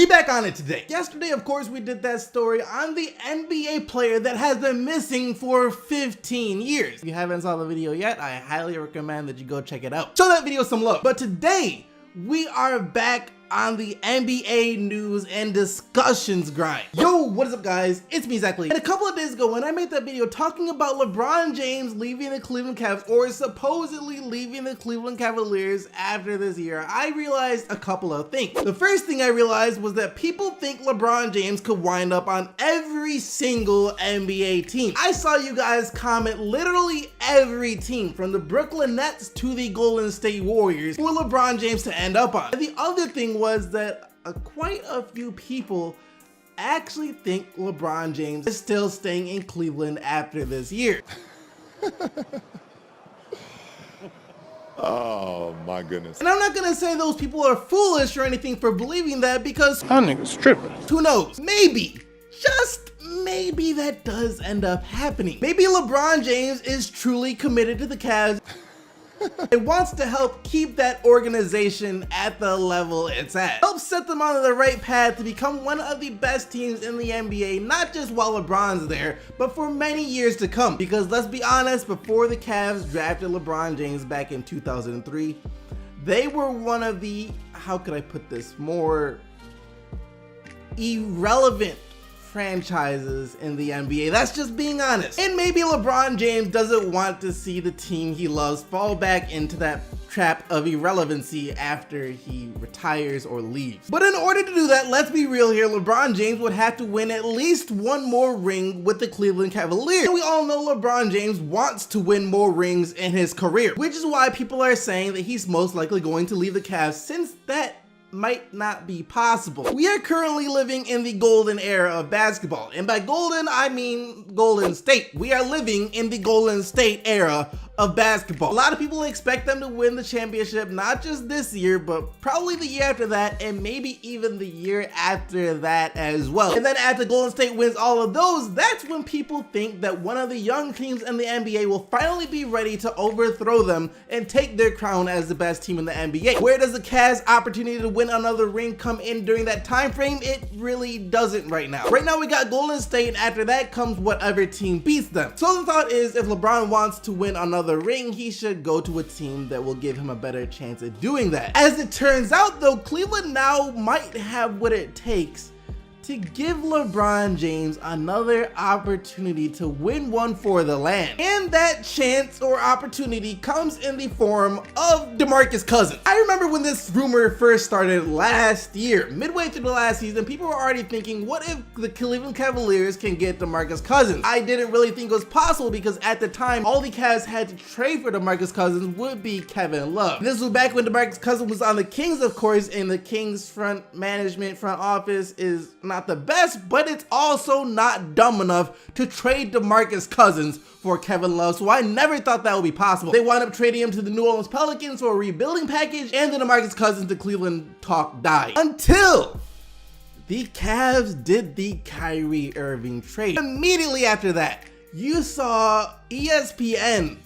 back on it today. Yesterday, of course, we did that story on the NBA player that has been missing for 15 years. If you haven't saw the video yet, I highly recommend that you go check it out. Show that video some love. But today, we are back on the NBA news and discussions grind. Yo, what is up guys? It's me, exactly. And a couple of days ago when I made that video talking about LeBron James leaving the Cleveland Cavs, or supposedly leaving the Cleveland Cavaliers after this year, I realized a couple of things. The first thing I realized was that people think LeBron James could wind up on every single NBA team. I saw you guys comment literally every team, from the Brooklyn Nets to the Golden State Warriors, for LeBron James to end up on. And the other thing was that quite a few people actually think LeBron James is still staying in Cleveland after this year. Oh my goodness. And I'm not gonna say those people are foolish or anything for believing that, because that nigga's tripping. Who knows? Maybe, just maybe, that does end up happening. Maybe LeBron James is truly committed to the Cavs. It wants to help keep that organization at the level it's at. Help set them on the right path to become one of the best teams in the NBA, not just while LeBron's there, but for many years to come. Because let's be honest, before the Cavs drafted LeBron James back in 2003, they were one of the, how could I put this, more irrelevant franchises in the NBA. That's just being honest. And maybe LeBron James doesn't want to see the team he loves fall back into that trap of irrelevancy after he retires or leaves. But in order to do that, let's be real here, LeBron James would have to win at least one more ring with the Cleveland Cavaliers. And we all know LeBron James wants to win more rings in his career, which is why people are saying that he's most likely going to leave the Cavs, since that might not be possible. We are currently living in the golden era of basketball, and by golden I mean Golden State. We are living in the Golden State era of basketball. A lot of people expect them to win the championship, not just this year, but probably the year after that, and maybe even the year after that as well. And then after Golden State wins all of those, that's when people think that one of the young teams in the NBA will finally be ready to overthrow them and take their crown as the best team in the NBA. Where does the Cavs' opportunity to win another ring come in during that time frame? It really doesn't right now. Right now we got Golden State, and after that comes whatever team beats them. So the thought is, if LeBron wants to win another ring, he should go to a team that will give him a better chance at doing that. As it turns out though, Cleveland now might have what it takes to give LeBron James another opportunity to win one for the land. And that chance or opportunity comes in the form of Demarcus Cousins. I remember when this rumor first started last year, midway through the last season, people were already thinking, what if the Cleveland Cavaliers can get Demarcus Cousins? I didn't really think it was possible, because at the time, all the Cavs had to trade for Demarcus Cousins would be Kevin Love. This was back when Demarcus Cousins was on the Kings, of course, and the Kings front office is not the best, but it's also not dumb enough to trade Demarcus Cousins for Kevin Love, so I never thought that would be possible. They wound up trading him to the New Orleans Pelicans for a rebuilding package, and the Demarcus Cousins to Cleveland talk died. Until the Cavs did the Kyrie Irving trade. Immediately after that, you saw ESPN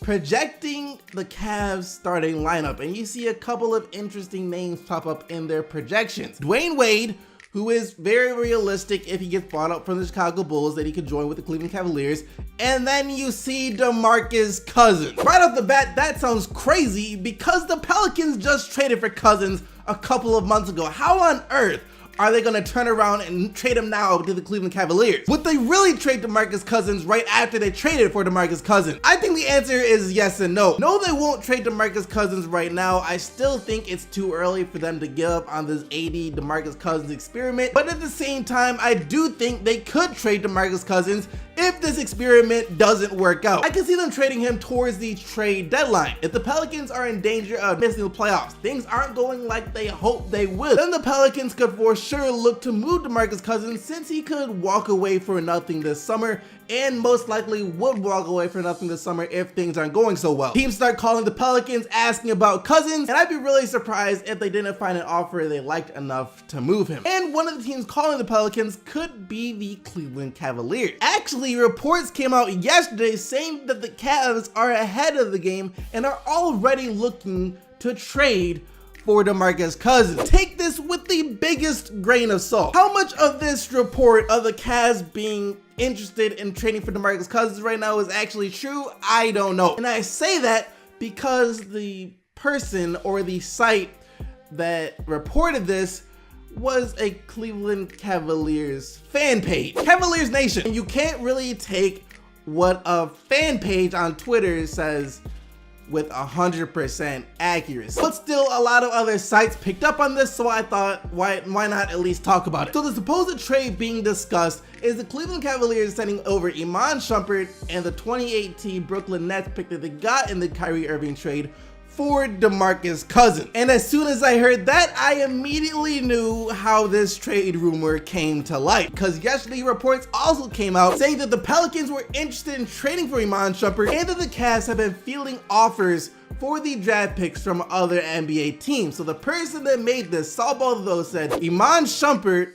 projecting the Cavs starting lineup, and you see a couple of interesting names pop up in their projections. Dwayne Wade, who is very realistic if he gets bought up from the Chicago Bulls, that he could join with the Cleveland Cavaliers. And then you see DeMarcus Cousins. Right off the bat, that sounds crazy, because the Pelicans just traded for Cousins a couple of months ago. How on earth are they going to turn around and trade him now to the Cleveland Cavaliers? Would they really trade DeMarcus Cousins right after they traded for DeMarcus Cousins? I think the answer is yes and no. No, they won't trade DeMarcus Cousins right now. I still think it's too early for them to give up on this AD DeMarcus Cousins experiment. But at the same time, I do think they could trade DeMarcus Cousins if this experiment doesn't work out. I can see them trading him towards the trade deadline. If the Pelicans are in danger of missing the playoffs, things aren't going like they hope they will, then the Pelicans could for sure look to move DeMarcus Cousins, since he could walk away for nothing this summer, and most likely would walk away for nothing this summer if things aren't going so well. Teams start calling the Pelicans asking about Cousins, and I'd be really surprised if they didn't find an offer they liked enough to move him. And one of the teams calling the Pelicans could be the Cleveland Cavaliers. Actually, reports came out yesterday saying that the Cavs are ahead of the game and are already looking to trade for Demarcus Cousins. Take this with the biggest grain of salt. How much of this report of the Cavs being interested in trading for Demarcus Cousins right now is actually true? I don't know. And I say that because the person or the site that reported this was a Cleveland Cavaliers fan page. Cavaliers Nation. And you can't really take what a fan page on Twitter says with 100% accuracy. But still, a lot of other sites picked up on this, so I thought, why not at least talk about it? So the supposed trade being discussed is the Cleveland Cavaliers sending over Iman Shumpert and the 2018 Brooklyn Nets pick that they got in the Kyrie Irving trade for Demarcus Cousins. And as soon as I heard that, I immediately knew how this trade rumor came to light, because yesterday reports also came out saying that the Pelicans were interested in trading for Iman Shumpert and that the Cavs have been fielding offers for the draft picks from other NBA teams. So the person that made this saw both of those, said Iman Shumpert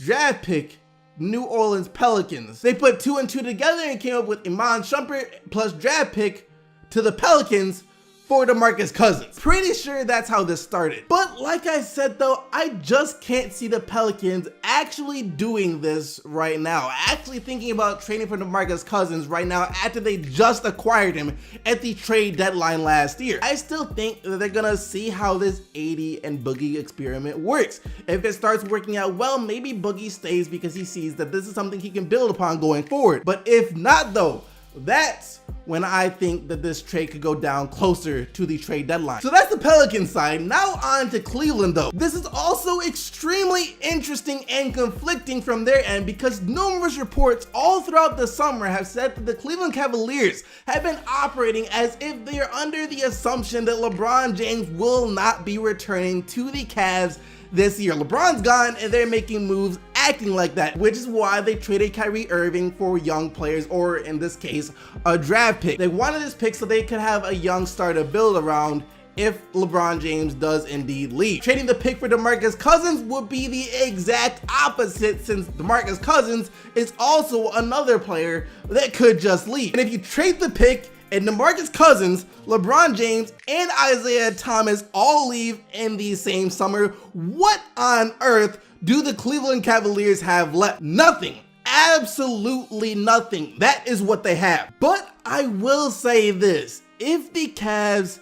draft pick New Orleans Pelicans. They put 2 and 2 together and came up with Iman Shumpert plus draft pick to the Pelicans for Demarcus Cousins. Pretty sure that's how this started. But like I said though, I just can't see the Pelicans actually doing this right now. Actually thinking about trading for Demarcus Cousins right now after they just acquired him at the trade deadline last year. I still think that they're gonna see how this AD and Boogie experiment works. If it starts working out well, maybe Boogie stays because he sees that this is something he can build upon going forward. But if not though, that's when I think that this trade could go down closer to the trade deadline. So that's the Pelican side. Now on to Cleveland though. This is also extremely interesting and conflicting from their end, because numerous reports all throughout the summer have said that the Cleveland Cavaliers have been operating as if they are under the assumption that LeBron James will not be returning to the Cavs this year. LeBron's gone and they're making moves acting like that, which is why they traded Kyrie Irving for young players, or in this case, a draft pick. They wanted this pick so they could have a young star to build around if LeBron James does indeed leave. Trading the pick for Demarcus Cousins would be the exact opposite, since Demarcus Cousins is also another player that could just leave. And if you trade the pick and Demarcus Cousins, LeBron James, and Isaiah Thomas all leave in the same summer, what on earth do the Cleveland Cavaliers have left? Nothing. Absolutely nothing. That is what they have. But I will say this, if the Cavs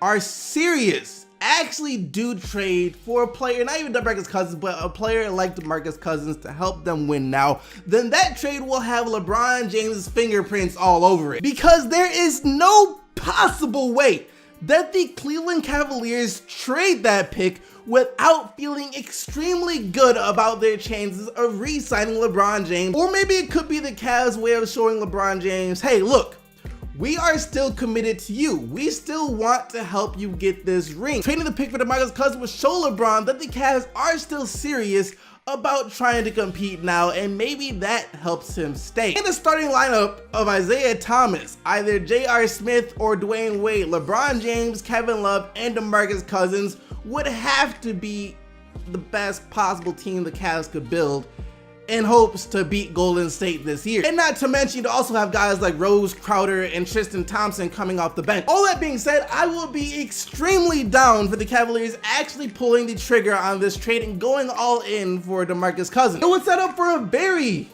are serious, actually do trade for a player, not even Demarcus Cousins, but a player like Demarcus Cousins to help them win now, then that trade will have LeBron James' fingerprints all over it. Because there is no possible way that the Cleveland Cavaliers trade that pick without feeling extremely good about their chances of re-signing LeBron James. Or maybe it could be the Cavs' way of showing LeBron James, hey, look, we are still committed to you. We still want to help you get this ring. Trading the pick for Demarcus Cousins will show LeBron that the Cavs are still serious about trying to compete now, and maybe that helps him stay. In the starting lineup of Isaiah Thomas, either J.R. Smith or Dwayne Wade, LeBron James, Kevin Love, and Demarcus Cousins would have to be the best possible team the Cavs could build in hopes to beat Golden State this year. And not to mention, you also have guys like Rose, Crowder, and Tristan Thompson coming off the bench. All that being said, I will be extremely down for the Cavaliers actually pulling the trigger on this trade and going all in for Demarcus Cousins. It would set up for a very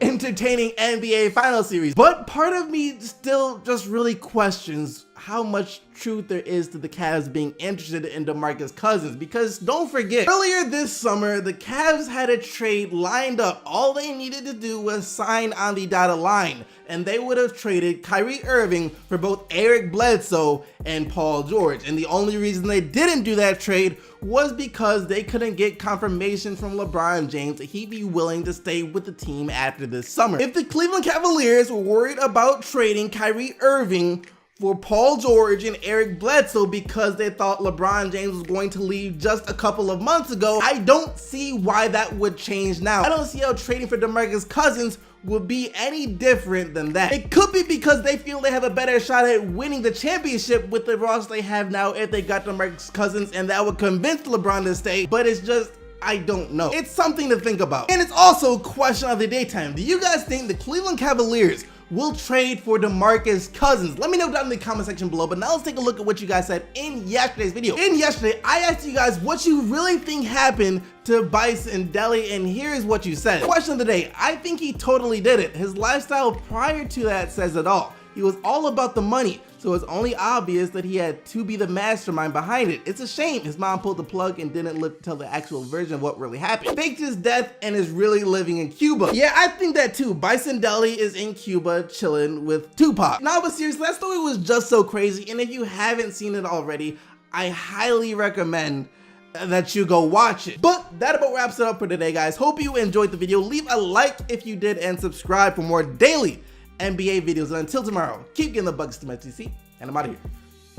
entertaining NBA Finals series. But part of me still just really questions how much truth there is to the Cavs being interested in Demarcus Cousins, because don't forget, earlier this summer, the Cavs had a trade lined up. All they needed to do was sign on the dotted line, and they would have traded Kyrie Irving for both Eric Bledsoe and Paul George. And the only reason they didn't do that trade was because they couldn't get confirmation from LeBron James that he'd be willing to stay with the team after this summer. If the Cleveland Cavaliers were worried about trading Kyrie Irving for Paul George and Eric Bledsoe because they thought LeBron James was going to leave just a couple of months ago, I don't see why that would change now. I don't see how trading for Demarcus Cousins would be any different than that. It could be because they feel they have a better shot at winning the championship with the roster they have now if they got Demarcus Cousins, and that would convince LeBron to stay, but it's just, I don't know. It's something to think about. And it's also question of the daytime. Do you guys think the Cleveland Cavaliers will trade for Demarcus Cousins? Let me know down in the comment section below, but now let's take a look at what you guys said in yesterday's video. Yesterday, I asked you guys what you really think happened to Bison Dele, and here's what you said. Question of the day, I think he totally did it. His lifestyle prior to that says it all. He was all about the money, so it's only obvious that he had to be the mastermind behind it. It's a shame his mom pulled the plug and didn't live to tell the actual version of what really happened. Faked his death and is really living in Cuba. Yeah, I think that too. Bison Dele is in Cuba chilling with Tupac. No, but seriously, that story was just so crazy, and if you haven't seen it already, I highly recommend that you go watch it. But that about wraps it up for today, guys. Hope you enjoyed the video. Leave a like if you did and subscribe for more daily NBA videos. And until tomorrow, keep getting the buckets to my TC, and I'm out of here.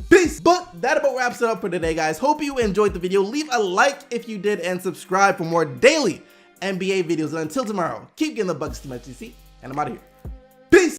Peace. But that about wraps it up for today, guys. Hope you enjoyed the video. Leave a like if you did and subscribe for more daily NBA videos. And until tomorrow, keep getting the buckets to my TC, and I'm out of here. Peace.